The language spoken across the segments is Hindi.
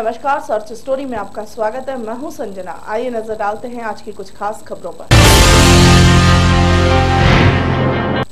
नमस्कार, सर्च स्टोरी में आपका स्वागत है। मैं हूं संजना। आइए नजर डालते हैं आज की कुछ खास खबरों पर।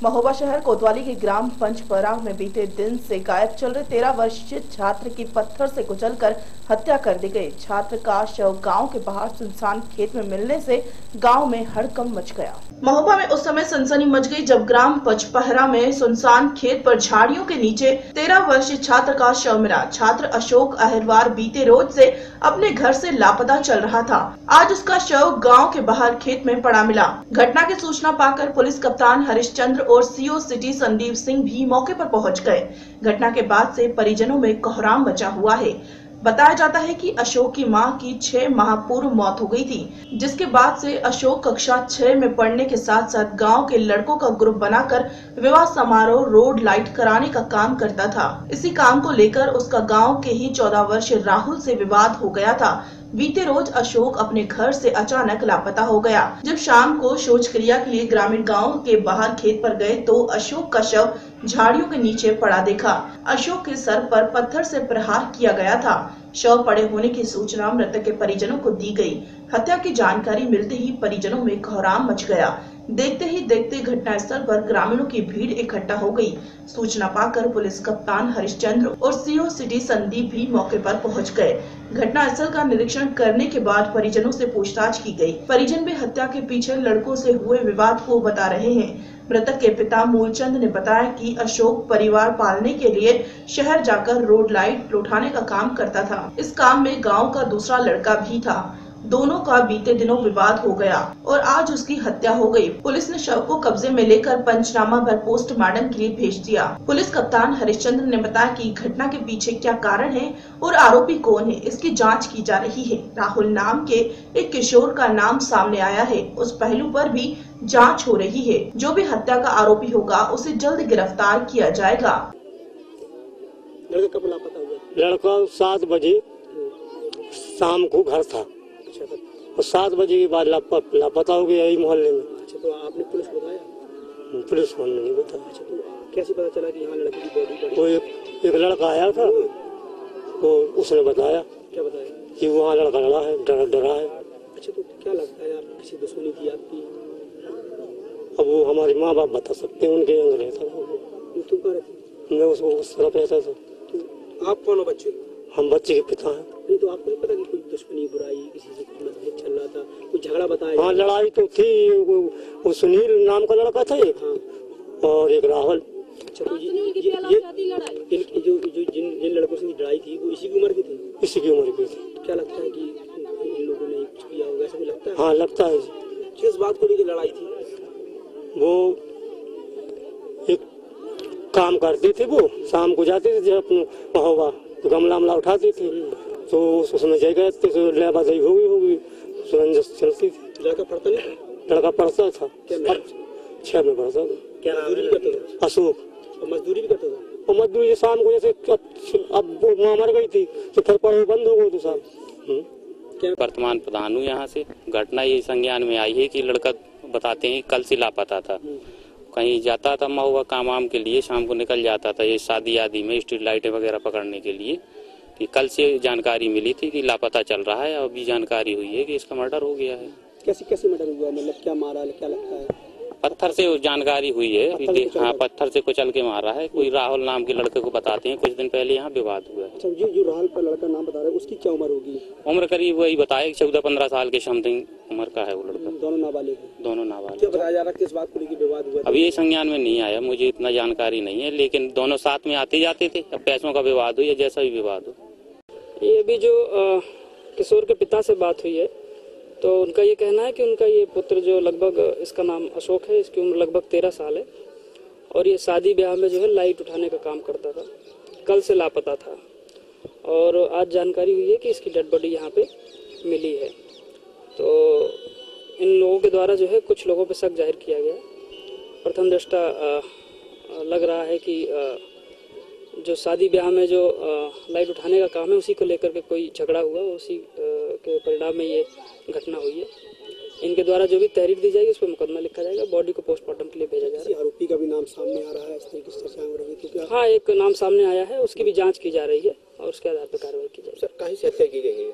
महोबा शहर कोतवाली के ग्राम पंचपरा में बीते दिन से गायब चल रहे 13 वर्षीय छात्र की पत्थर से कुचलकर हत्या कर दी गई। छात्र का शव गांव के बाहर सुनसान खेत में मिलने से गांव में हड़कंप मच गया। महोबा में उस समय सनसनी मच गई जब ग्राम पंचपहरा में सुनसान खेत पर झाड़ियों के नीचे 13 वर्षीय छात्र का शव मिला। छात्र अशोक अहिरवार बीते रोज से अपने घर से लापता चल रहा था। आज उसका शव गांव के बाहर खेत में पड़ा मिला। घटना की सूचना पाकर पुलिस कप्तान हरिश्चंद्र और सीओ सिटी संदीप सिंह भी मौके पर पहुंच गए। घटना के बाद से परिजनों में कोहराम मचा हुआ है। बताया जाता है कि अशोक की मां की 6 माह पूर्व मौत हो गई थी, जिसके बाद से अशोक कक्षा 6 में पढ़ने के साथ साथ गांव के लड़कों का ग्रुप बनाकर विवाह समारोह रोड लाइट कराने का काम करता था। इसी काम को लेकर उसका गांव के ही 14 वर्षीय राहुल से विवाद हो गया था। बीते रोज अशोक अपने घर से अचानक लापता हो गया। जब शाम को शौच क्रिया के लिए ग्रामीण गांव के बाहर खेत पर गए तो अशोक का शव झाड़ियों के नीचे पड़ा देखा। अशोक के सर पर पत्थर से प्रहार किया गया था। शव पड़े होने की सूचना मृतक के परिजनों को दी गई। हत्या की जानकारी मिलते ही परिजनों में कोहराम मच गया। देखते ही देखते घटनास्थल पर ग्रामीणों की भीड़ इकट्ठा हो गई। सूचना पाकर पुलिस कप्तान हरिश्चंद्र और सीओ सिटी संदीप भी मौके पर पहुंच गए। घटनास्थल का निरीक्षण करने के बाद परिजनों से पूछताछ की गई। परिजन भी हत्या के पीछे लड़कों से हुए विवाद को बता रहे हैं। मृतक के पिता मूलचंद ने बताया कि अशोक परिवार पालने के लिए शहर जाकर रोड लाइट उठाने का काम करता था। इस काम में गाँव का दूसरा लड़का भी था। दोनों का बीते दिनों विवाद हो गया और आज उसकी हत्या हो गई। पुलिस ने शव को कब्जे में लेकर पंचनामा भर पोस्टमार्टम के लिए भेज दिया। पुलिस कप्तान हरिश्चंद्र ने बताया कि घटना के पीछे क्या कारण है और आरोपी कौन है, इसकी जांच की जा रही है। राहुल नाम के एक किशोर का नाम सामने आया है, उस पहलू पर भी जाँच हो रही है। जो भी हत्या का आरोपी होगा उसे जल्द गिरफ्तार किया जाएगा। लड़का कब लापता हुआ? लड़का 7 बजे शाम को घर था और 7 बजे के बाद लापता हो गया यही मोहल्ले में। अच्छा, तो आपने पुलिस को बताया? पुलिस को नहीं बताया। अच्छा, तो कैसे पता चला कि यहाँ लड़के की बॉडी पड़ी? तो एक लड़का आया था, तो उसने बताया। क्या बताया? कि वहाँ लड़का लड़ा है, डरा है। अच्छा, तो क्या लगता है आप किसी दुश्मनी की आपकी? अब वो हमारे माँ बाप बता सकते हैं, उनके अंग रहता था। तुम कहाँ रहते? मैं उस तरफ रहता था। तो आप कौन हो? बच्चे? हम बच्चे के पिता हैं। नहीं, तो आपको नहीं पता कि कोई दुश्मनी बुराई किसी से मतभेद चल रहा था, कुछ झगड़ा बताया? हाँ, लड़ाई तो थी। वो सुनील नाम का लड़का था एक, हाँ, और एक राहुल। अच्छा, तो जिन लड़कों से लड़ाई थी वो इसी की उम्र की थी? इसी की उम्र की थी। क्या लगता है कि इन लोगों ने कुछ किया होगा, ऐसा लगता है? हाँ, लगता है। किस बात को लेकर लड़ाई थी? वो एक काम करते थे, वो शाम को जाते थे अपने महोबा, तो गमला उठाती थी, तो उसमें जगह तो लेबाजी होगी सुरंजस चलती थी। लड़का पढ़ता नहीं? लड़का पढ़ता था। 6 में पढ़ता था। क्या मजदूरी भी करता था? अशोक। और मजदूरी भी करता था? और मजदूरी शाम को जैसे अब वो माँ मर गई थी तो फिर पढ़ाई बंद हो गई। तो साहब वर्तमान प्रधान हूँ यहाँ से। घटना ये संज्ञान में आई है कि लड़का बताते हैं कल से लापता था। कहीं जाता था महुआ काम वाम के लिए, शाम को निकल जाता था ये शादी आदि में स्ट्रीट लाइटें वगैरह पकड़ने के लिए। कि कल से जानकारी मिली थी कि लापता चल रहा है, अभी जानकारी हुई है कि इसका मर्डर हो गया है। कैसे मर्डर हुआ? मतलब क्या मारा, क्या लगता है? पत्थर से जानकारी हुई है। हाँ, पत्थर से कुचल के मारा है। कोई राहुल नाम के लड़के को बताते हैं, कुछ दिन पहले यहाँ विवाद हुआ है। अच्छा, जो राहुल का लड़का नाम बता रहे हैं उसकी क्या उम्र होगी? उम्र करीब वही बताया 14-15 साल के समथिंग उम्र का है वो लड़का। दोनों नाबालिग? दोनों नाबालिग। क्या बताया जा रहा है, किस बात को लेकर विवाद हुआ? अभी ये संज्ञान में नहीं आया, मुझे इतना जानकारी नहीं है, लेकिन दोनों साथ में आते जाते थे। अब पैसों का विवाद हो या जैसा भी विवाद हो। ये भी जो किशोर के पिता से बात हुई है तो उनका ये कहना है कि उनका ये पुत्र जो लगभग, इसका नाम अशोक है, इसकी उम्र लगभग 13 साल है और ये शादी ब्याह में जो है लाइट उठाने का काम करता था। कल से लापता था और आज जानकारी हुई है कि इसकी डेड बॉडी यहाँ पे मिली है। तो इन लोगों के द्वारा जो है कुछ लोगों पे शक जाहिर किया गया। प्रथम दृष्टा लग रहा है कि जो शादी ब्याह में जो लाइट उठाने का काम है उसी को लेकर के कोई झगड़ा हुआ, उसी के परिणाम में ये घटना हुई है। इनके द्वारा जो भी तहरीर दी जाएगी उस पर मुकदमा लिखा जाएगा। बॉडी को पोस्टमार्टम के लिए भेजा जाएगा। आरोपी का भी नाम सामने आ रहा है, इस तरीके से चर्चा हो रही है? हाँ, एक नाम सामने आया है, उसकी भी जांच की जा रही है। और उसके आधार पर कार्रवाई की जाएगी। सर कहीं से हत्या की गई है?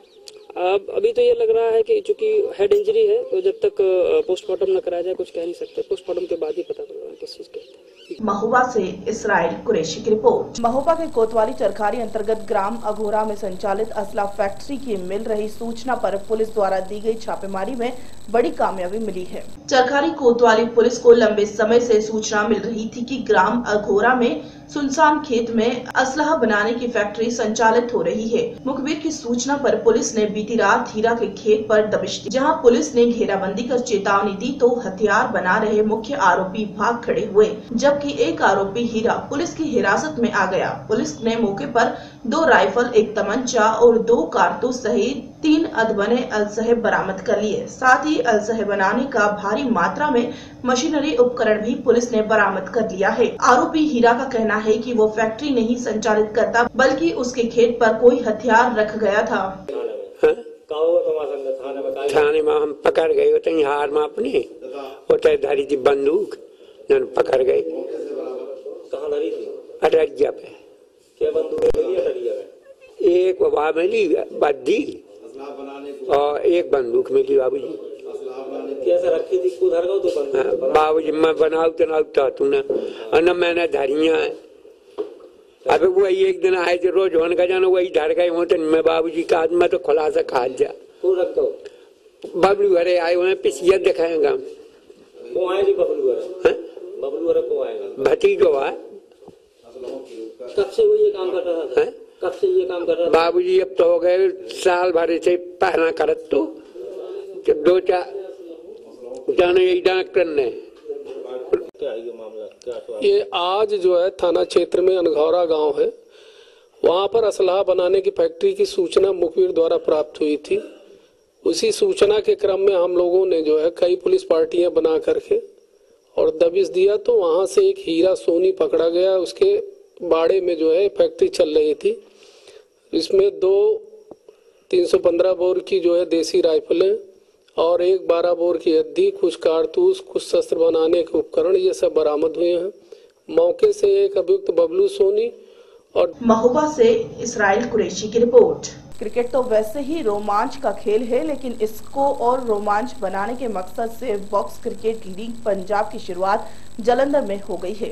अभी तो ये लग रहा है कि चूंकि हेड इंजरी है तो जब तक पोस्टमार्टम न कराया जाए कुछ कह नहीं सकते। पोस्टमार्टम के बाद ही पता चलेगा किस चीज के। महोबा से इसराइल कुरैशी की रिपोर्ट। महोबा के कोतवाली चरखारी अंतर्गत ग्राम अघोरा में संचालित असला फैक्ट्री की मिल रही सूचना पर पुलिस द्वारा दी गई छापेमारी में बड़ी कामयाबी मिली है। चरखारी कोतवाली पुलिस को लंबे समय से सूचना मिल रही थी कि ग्राम अघोरा में सुनसान खेत में असलहा बनाने की फैक्ट्री संचालित हो रही है। मुखबिर की सूचना पर पुलिस ने बीती रात हीरा के खेत पर दबिश दी, जहां पुलिस ने घेराबंदी कर चेतावनी दी तो हथियार बना रहे मुख्य आरोपी भाग खड़े हुए, जबकि एक आरोपी हीरा पुलिस की हिरासत में आ गया। पुलिस ने मौके पर 2 राइफल, 1 तमंचा और 2 कारतूस सहित 3 अधबने अलसहे बरामद कर लिए। साथ ही अलसहे बनाने का भारी मात्रा में मशीनरी उपकरण भी पुलिस ने बरामद कर लिया है। आरोपी हीरा का कहना है कि वो फैक्ट्री नहीं संचालित करता बल्कि उसके खेत पर कोई हथियार रख गया था। थाने में हम पकड़ गए होते हार में अपनी होते धारी थी बंदूक, पकड़ गए। कहाँ धरी थी? अटरिया पे। क्या बंदूक मिली अटरिया में? एक वबा मिली बद्दी और एक बंदूक मिली बाबूजी। कैसे रखी थी? उधर गो तो बंदूक बाबूजी मैं बनाऊ तो तूने न मैंने धरिया। अबे वो एक दिन आए थे रोज होने का जाना वही धर गए होते। मैं बाबूजी का आदमी मैं तो खुलासा खा जा बबलू हरे आए हुए पिछिया दिखाएगा। कौन आए जी बबलू हरे? बबलू हरे कौन आएगा? भतीजो है। कब से वो ये काम कर रहा था? कब से ये काम कर रहा था? बाबूजी अब तो हो गए साल भर से पहना करत तो 2-4 जाने यही डॉक्टर ने। क्या ये मामला क्या? ये आज जो है थाना क्षेत्र में अनघौरा गांव है, वहां पर असलहा बनाने की फैक्ट्री की सूचना मुखबिर द्वारा प्राप्त हुई थी। उसी सूचना के क्रम में हम लोगों ने जो है कई पुलिस पार्टियां बना करके और दबिश दिया तो वहां से एक हीरा सोनी पकड़ा गया। उसके बाड़े में जो है फैक्ट्री चल रही थी। इसमें 2 315 बोर की जो है देसी राइफलें और 1 12 बोर की हद्दी, कुछ कारतूस, कुछ शस्त्र बनाने के उपकरण, ये सब बरामद हुए हैं। मौके से एक अभियुक्त बबलू सोनी और महोबा से इसराइल कुरैशी की रिपोर्ट। क्रिकेट तो वैसे ही रोमांच का खेल है, लेकिन इसको और रोमांच बनाने के मकसद से बॉक्स क्रिकेट लीग पंजाब की शुरुआत जालंधर में हो गई है।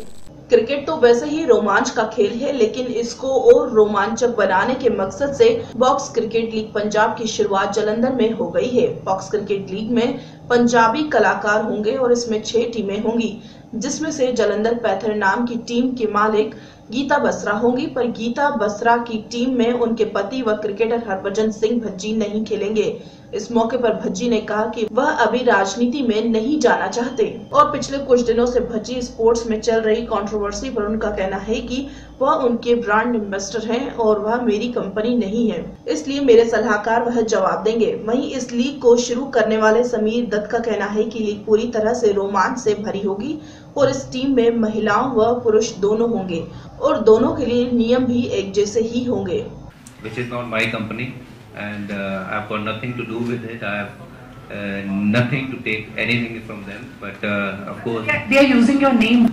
क्रिकेट तो वैसे ही रोमांच का खेल है, लेकिन इसको और रोमांचक बनाने के मकसद से बॉक्स क्रिकेट लीग पंजाब की शुरुआत जालंधर में हो गई है। बॉक्स क्रिकेट लीग में पंजाबी कलाकार होंगे और इसमें 6 टीमें होंगी, जिसमें से जालंधर पैथर नाम की टीम के मालिक गीता बसरा होंगी। पर गीता बसरा की टीम में उनके पति व क्रिकेटर हरभजन सिंह भज्जी नहीं खेलेंगे। इस मौके पर भज्जी ने कहा कि वह अभी राजनीति में नहीं जाना चाहते और पिछले कुछ दिनों से भज्जी स्पोर्ट्स में चल रही कंट्रोवर्सी पर उनका कहना है कि वह उनके ब्रांड एम्बेसडर हैं और वह मेरी कंपनी नहीं है, इसलिए मेरे सलाहकार वह जवाब देंगे। वहीं इस लीग को शुरू करने वाले समीर दत्त का कहना है कि लीग पूरी तरह से रोमांच से भरी होगी और इस टीम में महिलाओं व पुरुष दोनों होंगे और दोनों के लिए नियम भी एक जैसे ही होंगे। Which is not my company and I've got nothing to do with it. I have nothing to take anything from them. But of course, they are using your name.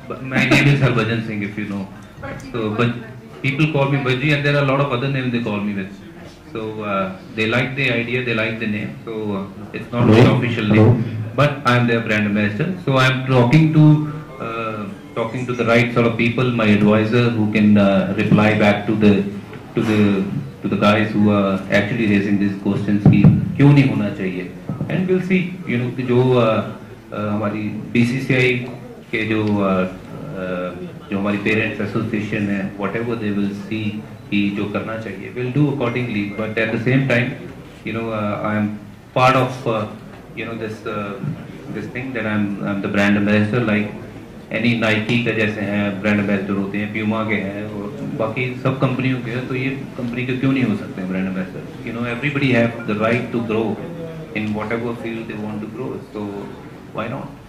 But my name is Harbhajan Singh, if you know. So, but people call me Bhaji, and there are a lot of other names they call me with. So they like the idea, they like the name. So it's not my official name, but I am their brand ambassador. So I am talking to the right sort of people, my advisor, who can reply back to the guys who are actually raising these questions कि क्यों नहीं होना चाहिए. And we'll see, you know, जो हमारी BCCI के जो हमारी पेरेंट्स एसोसिएशन है, whatever they will see कि जो करना चाहिए, we'll do accordingly. But at the same time, you know, I am part of you know this thing that I'm the brand ambassador, like any Nike का जैसे हैं ब्रांड एम्बेसडर होते हैं, प्यूमा के हैं और बाकी सब कंपनियों के हैं, तो ये कंपनी के क्यों नहीं हो सकते हैं brand ambassador. You know, everybody have the right to grow in whatever field they want to grow, so why not?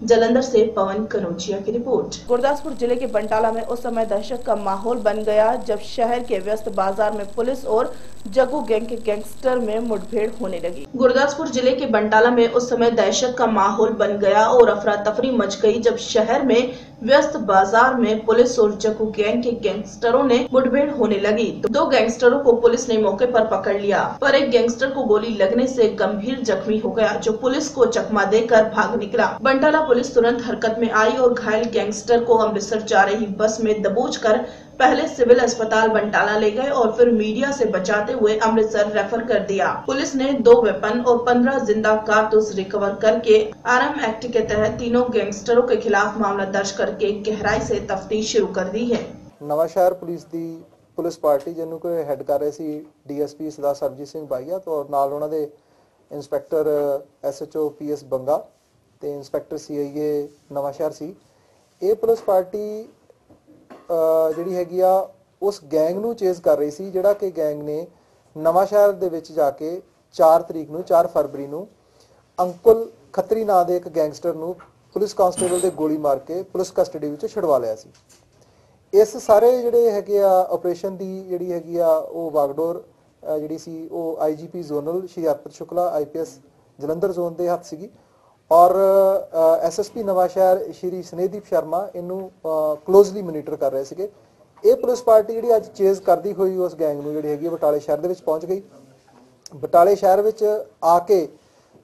Jalandhar से पवन कनौजिया की रिपोर्ट। गुरदासपुर जिले के बंटाला में उस समय दहशत का माहौल बन गया जब शहर के व्यस्त बाजार में पुलिस और जग्गू गैंग के गैंगस्टर में मुठभेड़ होने लगी। गुरदासपुर जिले के बंटाला में उस समय दहशत का माहौल बन गया और अफरा तफरी मच गई जब शहर में व्यस्त बाजार में पुलिस और जक्कू गैंग के गैंगस्टरों ने मुठभेड़ होने लगी। 2 गैंगस्टरों को पुलिस ने मौके पर पकड़ लिया, पर एक गैंगस्टर को गोली लगने से गंभीर जख्मी हो गया, जो पुलिस को चकमा देकर भाग निकला। बंटाला पुलिस तुरंत हरकत में आई और घायल गैंगस्टर को अमृतसर जा रही बस में दबोच कर पहले सिविल अस्पताल बंटाला ले गए और फिर मीडिया से बचाते हुए अमृतसर रेफर कर दिया। पुलिस ने 2 वेपन और 15 जिंदा कारतूस रिकवर करके आरएम एक्ट के तहत तीनों गैंगस्टरों के खिलाफ मामला दर्ज करके गहराई से तफ्तीश शुरू कर दी है। नवांशहर पुलिस दी पुलिस पार्टी जिन्हों को हेड कर रहे सी डीएसपी सरदार सरबजीत सिंह बाईया तो नाल उन्हां दे इंस्पैक्टर SHO PS बंगा ते इंस्पैक्टर CIA नवांशहर सी। ये पुलिस पार्टी ਜਿਹੜੀ ਹੈਗੀ ਆ ਉਸ ਗੈਂਗ ਨੂੰ ਚੇਜ਼ ਕਰ ਰਹੀ ਸੀ, ਜਿਹੜਾ ਕਿ ਗੈਂਗ ਨੇ ਨਵਾਂਸ਼ਹਿਰ ਦੇ ਵਿੱਚ ਜਾ ਕੇ 4 ਫਰਵਰੀ ਨੂੰ ਅੰਕੁਲ ਖੱਤਰੀ ਨਾਂ ਦੇ ਇੱਕ ਗੈਂਗਸਟਰ ਨੂੰ ਪੁਲਿਸ ਕਾਂਸਟੇਬਲ ਦੇ ਗੋਲੀ ਮਾਰ ਕੇ ਪੁਲਿਸ ਕਸਟਡੀ ਵਿੱਚ ਛੁਡਵਾ ਲਿਆ ਸੀ। ਇਸ ਸਾਰੇ ਜਿਹੜੇ ਹੈਗੇ ਆ ਆਪਰੇਸ਼ਨ ਦੀ ਜਿਹੜੀ ਹੈਗੀ ਆ ਉਹ ਵਾਗਡੋਰ ਜਿਹੜੀ ਸੀ ਉਹ IGP ਜ਼ੋਨਲ ਸ਼੍ਰੀ ਅਰਪਿਤ ਸ਼ੁਕਲਾ IPS ਜਲੰਧਰ ਜ਼ੋਨ ਦੇ ਹੱਥ ਸੀਗੀ और SSP नवांशहर श्री स्नेहदीप शर्मा इनू क्लोजली मोनीटर कर रहे थे। ये पुलिस पार्टी जी अज चेज करती हुई उस गैंग नूं जिहड़ी हैगी बटाले शहर दे विच पहुंच गई। बटाले शहर विच आके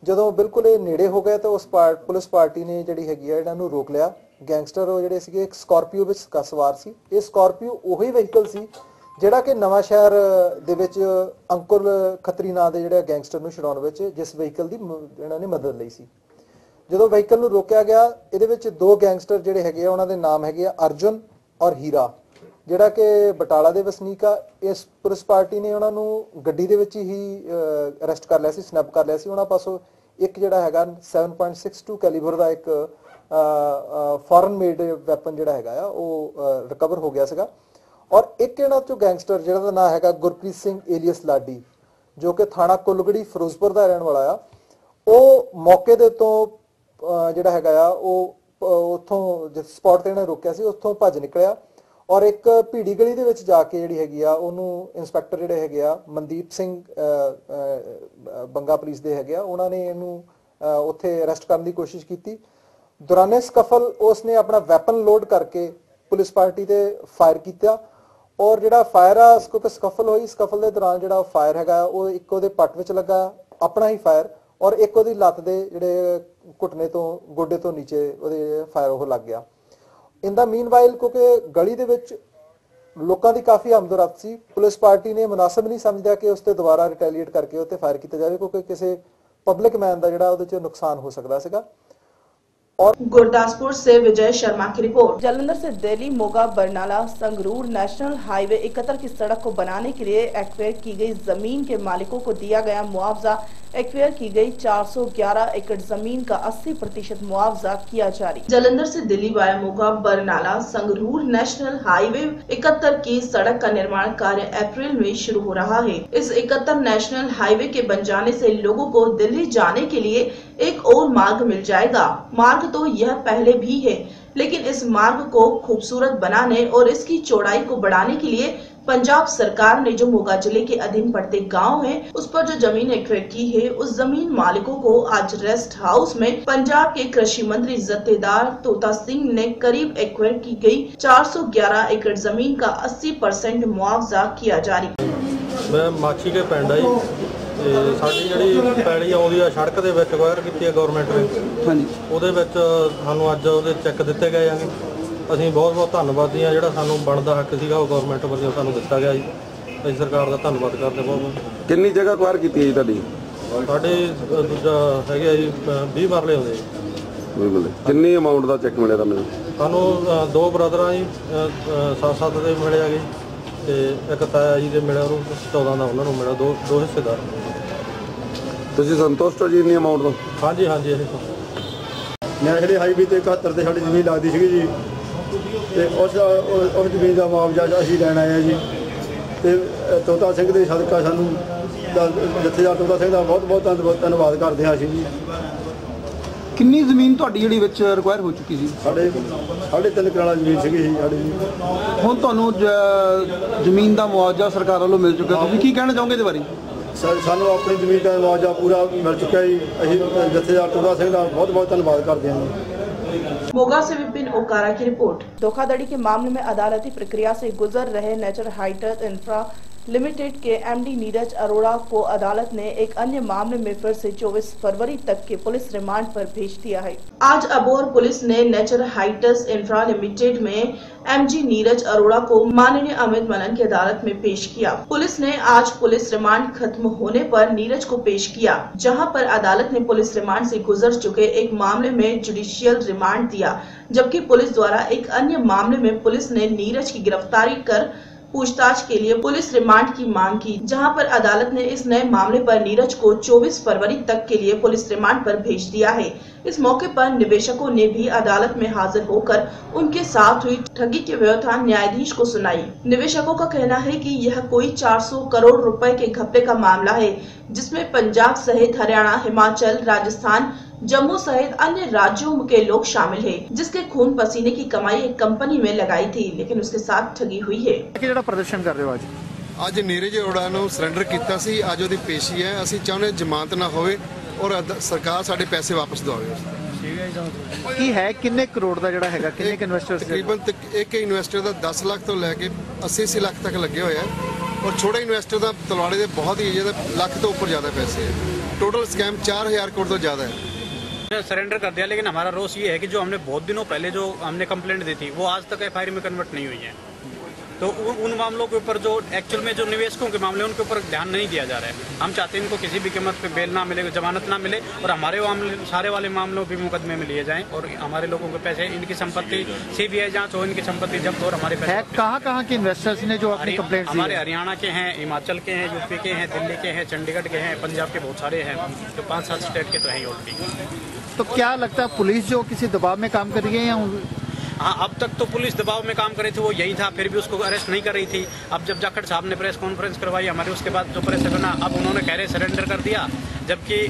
जदों बिल्कुल ये नेड़े हो गए तो उस पुलिस पार्टी ने जिहड़ी हैगी इन्हां नूं रोक लिया। गैंगस्टर जिहड़े सीगे एक स्कॉर्पियो विच सवार सी। ये स्कॉर्पियो उही व्हीकल सी जिहड़ा कि नवांशहर दे विच अंकुल खत्री नां दे जिहड़े गैंगस्टर नूं छुड़ाउण विच जिस व्हीकल दी इन्हां ने मदद लई सी। जो व्हीकल नूं रोकिया गया ये 2 गैंगस्टर जिहड़े हैगे उन्हां दे नाम हैगे अर्जुन और हीरा, जिहड़ा कि बटाला दे वसनीक आ। इस पुलिस पार्टी ने उन्हां नूं गड्डी दे विच ही अरेस्ट कर लिया सी, स्नैप कर लिया सी। उन्हां पासों एक जिहड़ा हैगा 7.62 कैलीबर दा एक फॉरन मेड वैपन जिहड़ा हैगा आ वो रिकवर हो गया सीगा। और एक इन्हां चों गैंगस्टर जिहड़ा दा नाम हैगा गुरप्रीत सिंह एलियस लाडी, जो कि थाणा कुलगड़ी फिरोजपुर दा रहण वाला आ, ਉਹ मौके ਦੇ ਤੋਂ ਜਿਹੜਾ ਹੈਗਾ ਆ ਉਹ ਉੱਥੋਂ ਜਿਸ ਸਪੌਟ ਤੇ ਇਹਨੇ ਰੋਕਿਆ ਸੀ ਉੱਥੋਂ ਭੱਜ ਨਿਕਲਿਆ ਔਰ ਇੱਕ ਭੀੜੀ ਗਲੀ ਦੇ ਵਿੱਚ ਜਾ ਕੇ ਜਿਹੜੀ ਹੈਗੀ ਆ ਉਹਨੂੰ ਇੰਸਪੈਕਟਰ ਜਿਹੜੇ ਹੈਗੇ ਆ ਮਨਦੀਪ ਸਿੰਘ ਬੰਗਾ ਪੁਲਿਸ ਦੇ ਹੈਗੇ ਆ ਉਹਨਾਂ ਨੇ ਇਹਨੂੰ ਉੱਥੇ ਅਰੈਸਟ ਕਰਨ ਦੀ ਕੋਸ਼ਿਸ਼ ਕੀਤੀ। ਦੌਰਾਨੇ ਸਕਫਲ ਉਸਨੇ ਆਪਣਾ ਵੈਪਨ ਲੋਡ ਕਰਕੇ ਪੁਲਿਸ ਪਾਰਟੀ ਤੇ ਫਾਇਰ ਕੀਤਾ ਔਰ ਜਿਹੜਾ ਫਾਇਰ ਆ ਉਸ ਕੋਲ ਸਕਫਲ ਹੋਈ। ਸਕਫਲ ਦੇ ਦੌਰਾਨ ਜਿਹੜਾ ਫਾਇਰ ਹੈਗਾ ਉਹ ਇੱਕ ਉਹਦੇ ਪੱਟ ਵਿੱਚ ਲੱਗਾ ਆਪਣਾ ਹੀ ਫਾਇਰ और एक ਉਹਦੀ ਲੱਤ ਦੇ ਜਿਹੜੇ ਘੁਟਨੇ ਤੋਂ ਗੋਡੇ ਤੋਂ ਨੀਚੇ ਉਹਦੇ ਫਾਇਰ ਉਹ ਲੱਗ ਗਿਆ। ਇੰਦਾ ਮੀਨਵਾਈਲ ਕਿਉਂਕਿ ਗਲੀ ਦੇ ਵਿੱਚ ਲੋਕਾਂ ਦੀ ਕਾਫੀ ਆਮਦਰਫਤ ਸੀ, ਪੁਲਿਸ ਪਾਰਟੀ ਨੇ ਮੁਨਾਸਬ ਨਹੀਂ ਸਮਝਿਆ ਕਿ ਉਸ ਤੇ ਦੁਬਾਰਾ ਰਿਟੈਲੀਏਟ ਕਰਕੇ ਉੱਤੇ ਫਾਇਰ ਕੀਤਾ ਜਾਵੇ ਕਿਉਂਕਿ ਕਿਸੇ ਪਬਲਿਕ ਮੈਨ ਦਾ ਜਿਹੜਾ ਉਹਦੇ ਚ ਨੁਕਸਾਨ ਹੋ ਸਕਦਾ ਸੀਗਾ। और गुरदासपुर से विजय शर्मा की रिपोर्ट। जालंधर से दिल्ली मोगा बरनाला संगरूर नेशनल हाईवे 71 की सड़क को बनाने के लिए एक्वायर की गई जमीन के मालिकों को दिया गया मुआवजा। एक्वायर की गई 411 एकड़ जमीन का 80% मुआवजा किया जारी। जालंधर से Delhi via Moga Barnala Sangrur national highway 71 की सड़क का निर्माण कार्य अप्रैल में शुरू हो रहा है। इस 71 नेशनल हाईवे के बन जाने से लोगों को दिल्ली जाने के लिए एक और मार्ग मिल जाएगा। मार्ग तो यह पहले भी है, लेकिन इस मार्ग को खूबसूरत बनाने और इसकी चौड़ाई को बढ़ाने के लिए पंजाब सरकार ने जो मोगा जिले के अधीन पड़ते गांव हैं, उस पर जो जमीन एक्वायर की है, उस जमीन मालिकों को आज रेस्ट हाउस में पंजाब के कृषि मंत्री जत्थेदार तोता सिंह ने करीब एक्वायर की गई 411 एकड़ जमीन का 80% मुआवजा किया जारी। मैं माछी के पिंड आई ਸਾਡੀ ਜਿਹੜੀ ਪੈਲੀ ਆਉਂਦੀ ਆ ਸੜਕ ਦੇ ਵਿੱਚ ਵਾਇਰ ਕੀਤੀ ਹੈ ਗਵਰਨਮੈਂਟ ਨੇ, ਹਾਂਜੀ ਉਹਦੇ ਵਿੱਚ ਸਾਨੂੰ ਅੱਜ ਉਹਦੇ ਚੈੱਕ ਦਿੱਤੇ ਗਏ ਆਗੇ। ਅਸੀਂ ਬਹੁਤ ਬਹੁਤ ਧੰਨਵਾਦੀ ਆ, ਜਿਹੜਾ ਸਾਨੂੰ ਬਣਦਾ ਹੱਕ ਸੀਗਾ ਉਹ ਗਵਰਨਮੈਂਟ ਵੱਲੋਂ ਸਾਨੂੰ ਦਿੱਤਾ ਗਿਆ ਜੀ। ਅਸੀਂ ਸਰਕਾਰ ਦਾ ਧੰਨਵਾਦ ਕਰਦੇ ਬਹੁਤ। ਕਿੰਨੀ ਜਗ੍ਹਾ ਅਕਵਾਇਰ ਕੀਤੀ ਹੈ ਜੀ ਤੁਹਾਡੀ? ਸਾਡੇ ਦੂਜਾ ਹੈਗੇ ਜੀ 20 ਮਰਲੇ ਹੁੰਦੇ ਜੀ। ਕਿੰਨੀ ਅਮਾਉਂਟ ਦਾ ਚੈੱਕ ਮਿਲਿਆ ਤੁਹਾਨੂੰ? ਸਾਨੂੰ 2 ਬ੍ਰਦਰਾਂ ਜੀ 7-7 ਦੇ ਮਿਲੇ ਆਗੇ ਤੇ ਇੱਕ ਤਾਇਆ ਜੀ ਦੇ ਮਿਲਿਆ, ਉਹਨੂੰ 14 ਦਾ ਉਹਨਾਂ ਨੂੰ ਮਿਲਿਆ, ਦੋ ਹਿੱਸੇਦਾਰ। ਤੁਸੀਂ ਸੰਤੁਸ਼ਟ ਹੋ ਜੀ ਇੰਨੀ ਅਮਾਉਂਟ ਤੋਂ? ਹਾਂਜੀ ਹਾਂਜੀ। ਮੈਂ ਜਿਹੜੇ ਹਾਈਵੇ ਤੇ 71 ਤੇ ਸਾਡੀ ਜ਼ਮੀਨ ਲੱਗਦੀ ਸੀਗੀ ਜੀ, ਤੇ ਉਸ ਜ਼ਮੀਨ ਦਾ ਮੁਆਵਜ਼ਾ ਅਸੀਂ ਲੈਣ ਆਏ ਹਾਂ ਜੀ। ਤੇ ਤੋਤਾ ਸਿੰਘ ਦੇ ਸਦਕਾ ਸਾਨੂੰ ਜਥੇਦਾਰ ਤੋਤਾ ਸਿੰਘ ਦਾ ਬਹੁਤ ਬਹੁਤ ਧੰਨਵਾਦ ਕਰਦੇ ਹਾਂ ਅਸੀਂ ਜੀ। ਕਿੰਨੀ ਜ਼ਮੀਨ ਤੁਹਾਡੀ ਜਿਹੜੀ ਵਿੱਚ ਰਿਕਵਾਇਰ ਹੋ ਚੁੱਕੀ ਸੀ? ਸਾਡੇ 3 ਕਨਾਲਾਂ ਜ਼ਮੀਨ ਸੀਗੀ ਜੀ ਸਾਡੀ ਜੀ। ਹੁਣ ਤੁਹਾਨੂੰ ਜ਼ਮੀਨ ਦਾ ਮੁਆਵਜ਼ਾ ਸਰਕਾਰ ਵੱਲੋਂ ਮਿਲ ਚੁੱਕਾ, ਤੁਸੀਂ ਕੀ ਕਹਿਣਾ ਚਾਹੋਗੇ ਇਹਦੇ ਬਾਰੇ? ਸਾਨੂੰ ਆਪਣੀ ਜ਼ਮੀਨ ਦਾ ਮੁਆਵਜ਼ਾ ਪੂਰਾ ਮਿਲ ਚੁੱਕਾ ਜੀ। ਅਸੀਂ ਜਥੇਦਾਰ ਤੋਤਾ ਸਿੰਘ ਦਾ ਬਹੁਤ ਬਹੁਤ ਧੰਨਵਾਦ ਕਰਦੇ ਹਾਂ। मोगा से विपिन ओकारा की रिपोर्ट। धोखाधड़ी के मामले में अदालती प्रक्रिया से गुजर रहे नेचर हाइटस इंफ्रा लिमिटेड के एमडी नीरज अरोड़ा को अदालत ने एक अन्य मामले में फिर से 24 फरवरी तक के पुलिस रिमांड पर भेज दिया है। आज अबोहर पुलिस ने नेचर हाइटस इंफ्रा लिमिटेड में एमजी नीरज अरोड़ा को माननीय अमित मनन की अदालत में पेश किया। पुलिस ने आज पुलिस रिमांड खत्म होने पर नीरज को पेश किया, जहां पर अदालत ने पुलिस रिमांड से गुजर चुके एक मामले में जुडिशियल रिमांड दिया, जबकि पुलिस द्वारा एक अन्य मामले में पुलिस ने नीरज की गिरफ्तारी कर पूछताछ के लिए पुलिस रिमांड की मांग की, जहां पर अदालत ने इस नए मामले पर नीरज को 24 फरवरी तक के लिए पुलिस रिमांड पर भेज दिया है। इस मौके पर निवेशकों ने भी अदालत में हाजिर होकर उनके साथ हुई ठगी की व्यवस्था न्यायाधीश को सुनाई। निवेशकों का कहना है कि यह कोई 400 करोड़ रुपए के घपले का मामला है, जिसमें पंजाब सहित हरियाणा, हिमाचल, राजस्थान, जम्मू सहित अन्य राज्यों के लोग शामिल हैं, जिसके खून पसीने की कमाई एक कंपनी में लगाई थी, लेकिन उसके साथ ठगी हुई है। प्रदर्शन कर रहे हो ਅੱਜ ਨੀਰਜ ਅਰੋੜਾ ਨੂੰ ਸਰੈਂਡਰ ਕੀਤਾ ਸੀ। ਅੱਜ ਉਹਦੀ ਪੇਸ਼ੀ ਹੈ। ਅਸੀਂ ਚਾਹੁੰਦੇ ਜ਼ਮਾਨਤ ਨਾ ਹੋਵੇ ਔਰ ਸਰਕਾਰ ਸਾਡੇ ਪੈਸੇ ਵਾਪਸ ਦਿਵਾਵੇ। ਕੀ ਹੈ ਕਿੰਨੇ ਕਰੋੜ ਦਾ ਜਿਹੜਾ ਹੈਗਾ ਕਿੰਨੇ ਇਨਵੈਸਟਰਸ ਤਕਰੀਬਨ ਇੱਕ ਇਨਵੈਸਟਰ ਦਾ 10 ਲੱਖ ਤੋਂ ਲੈ ਕੇ 80 ਲੱਖ ਤੱਕ ਲੱਗੇ ਹੋਏ ਆ ਔਰ ਛੋਟੇ ਇਨਵੈਸਟਰ ਦਾ ਤਲਵਾੜੇ ਦੇ ਬਹੁਤ ਹੀ ਜ਼ਿਆਦਾ ਲੱਖ ਤੋਂ ਉੱਪਰ ਜ਼ਿਆਦਾ ਪੈਸੇ ਹੈ। टोटल स्कैम 4000 करोड़ तो ज्यादा है। सरेंडर कर दिया, लेकिन हमारा रोष ये है कि जो हमने बहुत दिनों पहले जो हमने कंप्लेंट दी थी वो आज तक एफआईआर में कन्वर्ट नहीं हुई है। तो उन मामलों के ऊपर जो एक्चुअल में जो निवेशकों के मामले उनके ऊपर ध्यान नहीं दिया जा रहा है। हम चाहते हैं इनको किसी भी कीमत पे बेल ना मिले, जमानत ना मिले और हमारे सारे वाले मामलों भी मुकदमे में लिए जाएं और हमारे लोगों के पैसे, इनकी संपत्ति सीबीआई जांच हो, इनकी संपत्ति जब्त और हमारे पैसे। कहाँ के इन्वेस्टर्स ने जो अपनी कंप्लेंट हमारे हरियाणा के हैं, हिमाचल के हैं, यूपी के हैं, दिल्ली के हैं, चंडीगढ़ के हैं, पंजाब के बहुत सारे हैं, जो 5-7 स्टेट के तो हैं ऑलरेडी। तो क्या लगता है पुलिस जो किसी दबाव में काम कर रही है या? हाँ, अब तक तो पुलिस दबाव में काम कर रही थी, वो यही था, फिर भी उसको अरेस्ट नहीं कर रही थी। अब जब जाखड़ साहब ने प्रेस कॉन्फ्रेंस करवाई हमारे, उसके बाद जो प्रेस बना, अब उन्होंने कह रहे सरेंडर कर दिया, जबकि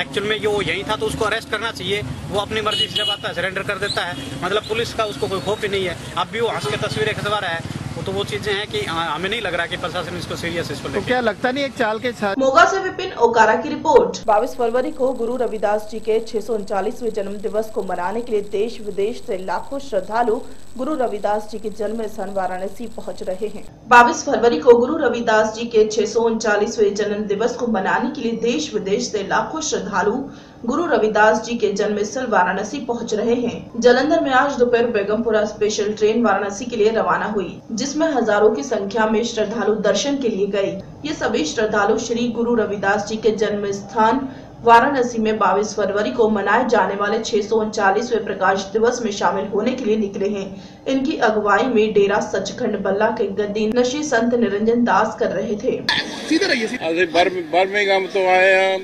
एक्चुअल में वो यही था, तो उसको अरेस्ट करना चाहिए। वो अपनी मर्जी से जब आता है सरेंडर कर देता है, मतलब पुलिस का उसको कोई खौफ ही नहीं है। अब भी वो हंस के तस्वीरें खिंचवा रहा है, तो वो चीजें हैं कि हमें नहीं लग रहा कि प्रशासन इसको सीरियस इसको तो क्या लगता नहीं एक चाल के साथ। मोगा से विपिन ओकारा की रिपोर्ट। 22 फरवरी को गुरु रविदास जी के 639वें जन्म दिवस को मनाने के लिए देश विदेश से लाखों श्रद्धालु गुरु रविदास जी के जन्म स्थान वाराणसी पहुंच रहे हैं। 22 फरवरी को गुरु रविदास जी के 639वें जन्म दिवस को मनाने के लिए देश विदेश से लाखों श्रद्धालु गुरु रविदास जी के जन्म स्थल वाराणसी पहुंच रहे हैं। जालंधर में आज दोपहर बेगमपुरा स्पेशल ट्रेन वाराणसी के लिए रवाना हुई, जिसमें हजारों की संख्या में श्रद्धालु दर्शन के लिए गए। ये सभी श्रद्धालु श्री गुरु रविदास जी के जन्म स्थान वाराणसी में 22 फरवरी को मनाए जाने वाले 639वें प्रकाश दिवस में शामिल होने के लिए निकले हैं। इनकी अगुवाई में डेरा सचखंड बल्ला के गद्दी नशी संत निरंजन दास कर रहे थे। बर्मिंघम तो आए हैं,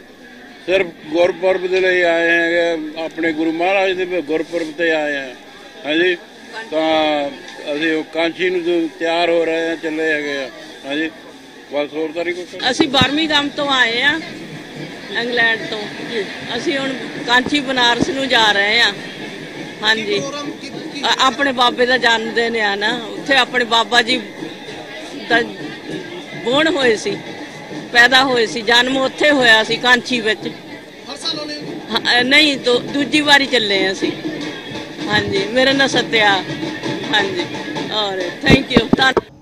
सिर्फ गुरपुरब के लिए आए हैं, अपने गुरु महाराज के गुरपुरब से आए हैं। हाँ जी, तो अभी कांची तैयार हो रहे हैं, चले गए। हाँ जी, बस और तारीख असी बर्मिंघम तो आए हैं, इंग्लैंड तो असी हुण कांची बनारस नूं जा रहे हैं। हाँ जी, अपने बाबे का जन्मदिन है ना, उत्थे अपने बाबा जी दा बोण होए सी, पैदा होए सी, जन्म उत्थे होया सी कांची विच। नहीं तो दूजी बारी चले हैं असी। हाँ जी, मेरा नाम सत्या। हाँ जी, और थैंक यू।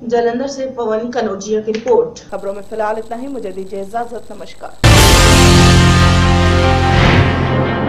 जालंधर से पवन कनौजिया की रिपोर्ट। खबरों में फिलहाल इतना ही, मुझे दीजिए इजाजत, नमस्कार।